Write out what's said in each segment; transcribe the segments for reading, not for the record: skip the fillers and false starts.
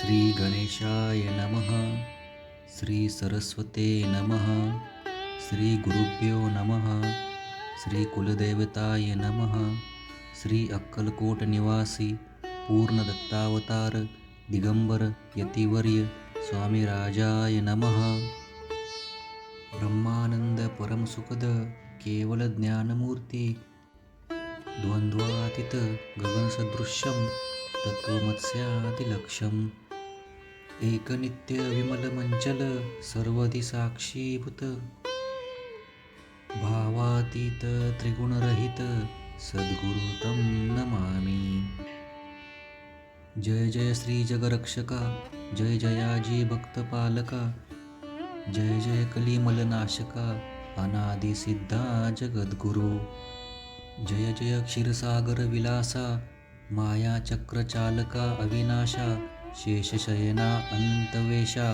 श्री गणेशाय नमः. श्री सरस्वते नमः. श्री गुरुभ्यो नमः. श्री कुलदेवताय नमः. श्री अक्कलकोट निवासी पूर्ण दत्तावतार दिगंबर यतिवर्य स्वामी राजाय नमः. ब्रह्मानंद परमसुखद केवल ज्ञानमूर्ती द्वंद्वातीत गगनसदृश्यं तत्त्वमस्यादिलक्ष्यम् एकनित्य विमलमंचल सर्वधि साक्षीभूत भावातीत त्रिगुणरहित सद्गुरु तं नमामि. जय जय श्री जगरक्षका, जय जयाजी भक्तपालका, जय जय कलिमलनाशका, अनादि सिद्धा जगद्गुरु. जय जय क्षीरसागर विलासा, माया चक्रचालका अविनाशा, शेषशयना अनंतवेशा,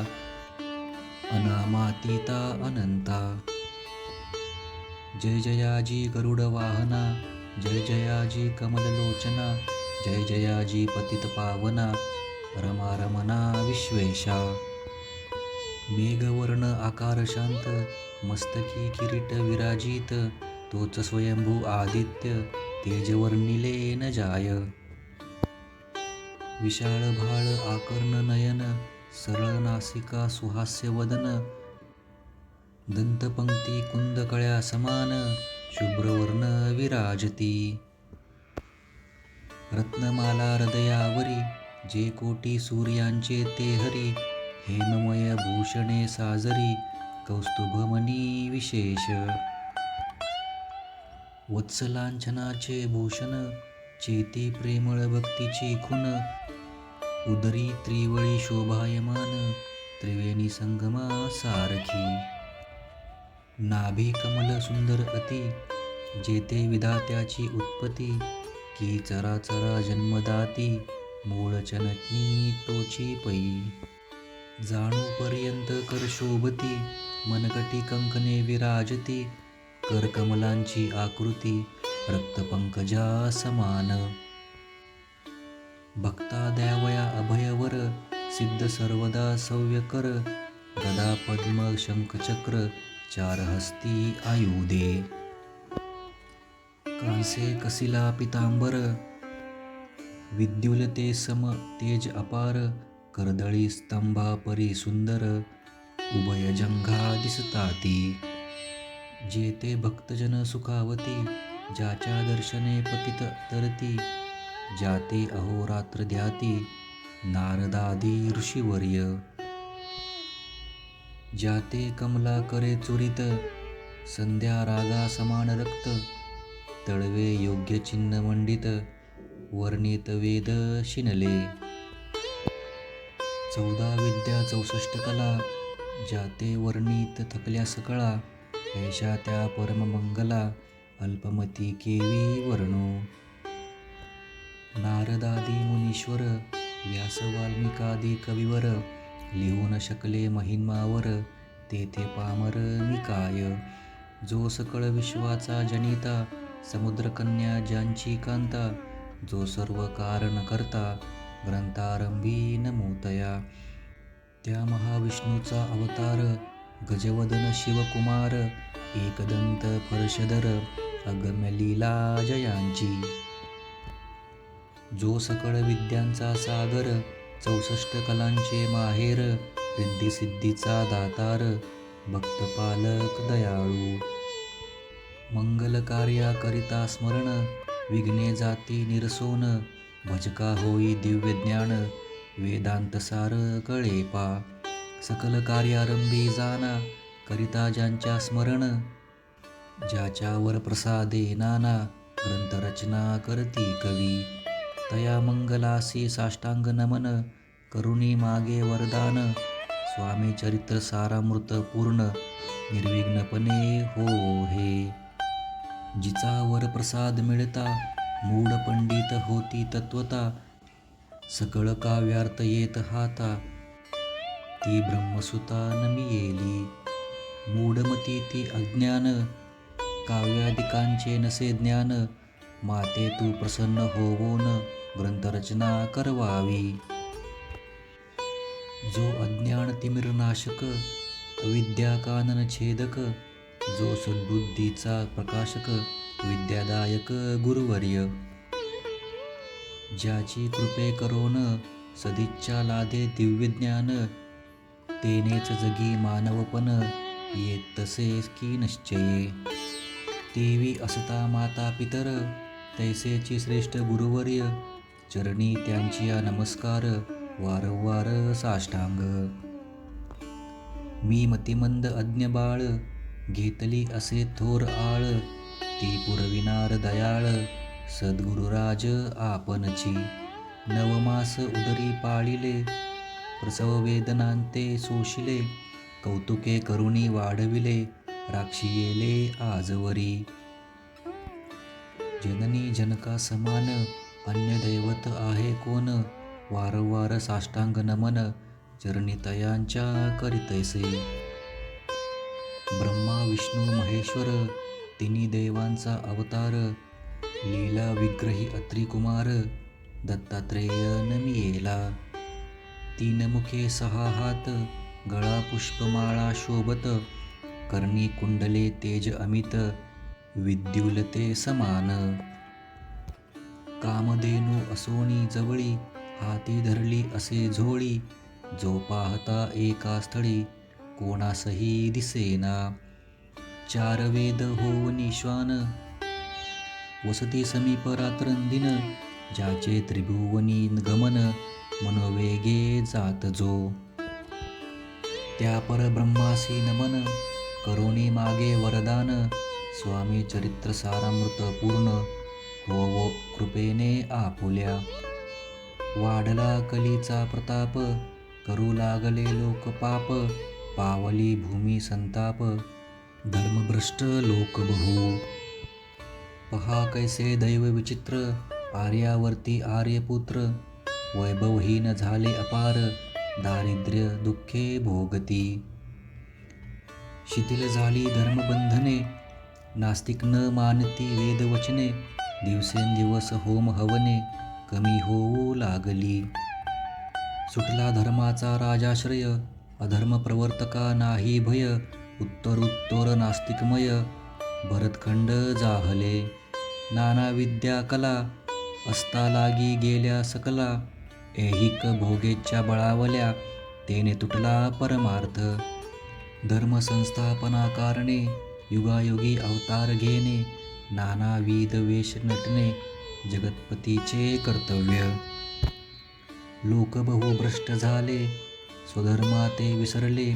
अनामातीता अनंता. जय जयाजी गरुड वाहना, जय जयाजी कमललोचना, जय जयाजी पतित पावना, रमारमणा विश्वेशा. मेघवर्ण आकार शांत, मस्तकी किरीट विराजित, तोच स्वयंभू आदित्य तेजवर्णिले न जाय. विशाळ भाळ आकर्ण नयन, सरळ नासिका सुहास्य वदन, दंतपंक्ती कुंदकळ्या समान, शुभ्रवर्ण विराजती. रत्नमाला हृदयावरी, जे कोटी सूर्यांचे ते हरी, हेममय भूषणे साजरी, कौस्तुभमणी विशेष. वत्सलांछनाचे भूषण, चेती प्रेमळ भक्तीची खून, उदरी त्रिवळी शोभायमान, त्रिवेणी संगमा सारखी. नाभी कमल सुंदर अति, जेते विधात्याची उत्पत्ती, की चराचरा जन्मदाती, मूळ चननी तोची पै. जाणू पर्यंत कर शोभती, मनकटी कंकणे विराजती, कर कमलांची आकृती, रक्तपंकजा समान. भक्ता द्यावया अभयवर, सिद्ध सर्वदा सव्यकर, गदा पद्म शंखचक्र, चार हस्ती आयुधे. कांसे कसिला पितांबर, विद्युलते सम तेज अपार, कर्दळी स्तंभा परी सुंदर, उभय जंघा दिसताती. जेते भक्तजन सुखावती, ज्याच्या दर्शने पतित तरती, ज्याते अहोरात्र ध्याती, नारदादी ऋषीवर्य. ज्याते कमला करे चुरित, संध्या रागा समान रक्त, तळवे योग्य चिन्ह मंडित, वर्णित वेद शिनले. 14 विद्या 64 कला, ज्याते वर्णित थकल्या सकळा, ऐशा त्या परममंगला, अल्पमती केवी वर्णो. नारदादी मुनीश्वर, व्यास वाल्मिकादी कविवर, लिहू न शकले महिमावर, तेथे पामर मी काय. जो सकळ विश्वाचा जनिता, समुद्रकन्या ज्यांची कांता, जो सर्व कारण करता, ग्रंथारंभी नमोतया. त्या महाविष्णूचा अवतार, गजवदन शिवकुमार, एकदंत परशधर, अगम्य लीला जयांची. जो सकळ विद्यांचा सागर, 64 कलांचे माहेर, रिद्धिसिद्धीचा दातार, भक्तपालक दयाळू. मंगल कार्या करिता स्मरण, विघ्ने जाती निरसोन, भजका होई दिव्य ज्ञान, वेदांत सार कळे पा. सकल कार्यारंभी जाना, करिता ज्यांच्या स्मरण, ज्याच्यावर प्रसादे नाना, ग्रंथरचना करती कवी. तया मंगलासी साष्टांग नमन, करुणी मागे वरदान, स्वामी चरित्र सारामृत पूर्ण, निर्विघ्नपणे हो हे. जिचा वर प्रसाद मिळता, मूढ पंडित होती तत्वता, सकळ काव्यार्थ येत हाता, ती ब्रह्मसुता नमियेली. मूढमती ती अज्ञान, काव्यादिकांचे नसे ज्ञान, माते तू प्रसन्न होवोन, ग्रंथरचना करवावी. जो अज्ञान तिमिरनाशक, अविद्या कानन छेदक, जो सद्बुद्धीचा प्रकाशक, विद्यादायक गुरुवर्य. ज्याची कृपे करोन सदिच्छा लादे दिव्यज्ञान, तेनेच जगी मानवपण, येतसे की निश्चये. तेवी असता माता पितर, तैसेची श्रेष्ठ गुरुवर्य, चरणी त्यांचिया नमस्कार, वारंवार साष्टांग. मी मतिमंद अज्ञ बाळ, घेतली असे थोर आळ, ती पुरविनार दयाळ, सद्गुरुराज आपणची. नवमास उदरी पाळिले, प्रसव वेदनांते सोशिले, कौतुके करुणी वाढविले, राक्षियेले आजवरी. जननी जनका समान, अन्य दैवत आहे कोण, वारंवार साष्टांग नमन, चरणी तयांच्या करीतैसे. ब्रह्मा विष्णू महेश्वर, तिन्ही देवांचा अवतार, लीला विग्रही अत्रिकुमार, दत्तात्रेय नमियेला. तीन मुखे सहा हात, गळा पुष्पमाळा शोभत, कर्णी कुंडले तेज अमित, विद्युलते समान. कामधेनू असोनी जवळी, हाती धरली असे झोळी, जो पाहता एका स्थळी, कोणासही दिसेना. चार वेद होवनी श्वान, वसती समीप रात्रंदिन, ज्याचे त्रिभुवनी गमन, मनोवेगे जात जो. त्या परब्रह्मासी नमन, करोनी मागे वरदान, स्वामी चरित्र सारामृत पूर्ण, होवो कृपेने आपुल्या. वाढला कलीचा प्रताप, करू लागले लोक पाप, पावली भूमी संताप, धर्मभ्रष्ट लोक बहु. पहा कैसे दैव विचित्र, आर्यावर्ती आर्यपुत्र, वैभवहीन झाले अपार, दारिद्र्य दुःखे भोगती. शिथिल झाली धर्मबंधने, नास्तिक न मानती वेदवचने, दिवसेंदिवस होम हवने, कमी होऊ लागली. सुटला धर्माचा राजाश्रय, अधर्म प्रवर्तका नाही भय, उत्तरोत्तर नास्तिकमय, भरतखंड जाहले. नाना विद्या कला, असता लागी गेल्या सकला, ऐहिक भोगेच्या बळावल्या, तेने तुटला परमार्थ. धर्म संस्थापना कारणे, युगायुगी अवतार घेणे, नानाविध वेश नटणे, जगतपतीचे कर्तव्य. लोक बहु भ्रष्ट झाले, स्वधर्माते विसरले,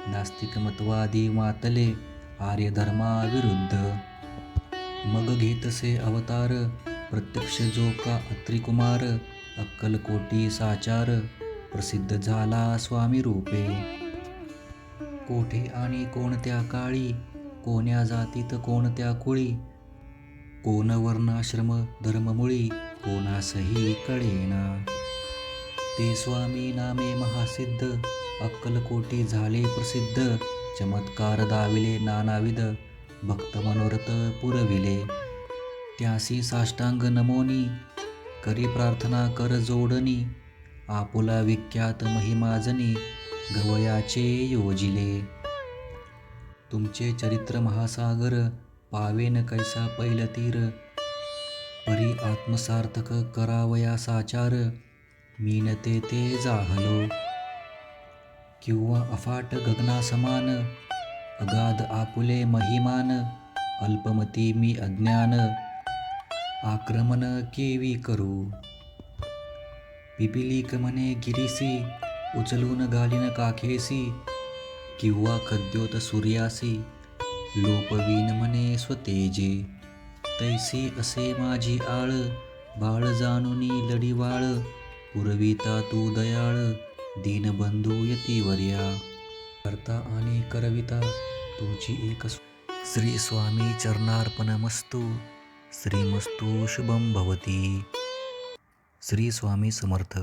नास्तिक मतवादी मातले, आर्यधर्माविरुद्ध. मग घेतसे अवतार, प्रत्यक्ष जो का अत्रिकुमार, अक्कलकोटी साचार, प्रसिद्ध झाला स्वामी रूपे. कोठे आणि कोणत्या काळी, कोण्या जातीत कोणत्या कुळी, कोण वर्णाश्रम धर्ममुळी, कोणासही कळेना. ते स्वामी नामे महासिद्ध, अक्कलकोटी झाले प्रसिद्ध, चमत्कार दाविले नानाविध, भक्त मनोरथ पुरविले. त्यासी साष्टांग नमोनी, करी प्रार्थना कर जोडणी, आपुला विख्यात महिमाजनी, गवयाचे योजिले. तुमचे चरित्र महासागर, पावेन कैसा पैल तीर, परी आत्मसार्थक करावया साचार, मीन ते जाहलो. किंवा अफाट गगनासमान, अगाध आपुले महिमान, अल्पमती मी अज्ञान, आक्रमण केवी करू. पिपिलीक म्हणे गिरीसी, उचलून घालीन काखेसी, किंवा खद्योत सूर्यासी, लोपवीन म्हणे स्वतेजे. तैसी असे माझी आळ, बाळ जाणुनी लढीवाळ, पुरविता तू दयाळ, दीनबंधू यतिवर्या. करता आणि करविता तुझी एक. श्री स्वामी चरणार्पणमस्तु. श्रीमस्तु शुभं भवती. श्री स्वामी समर्थ.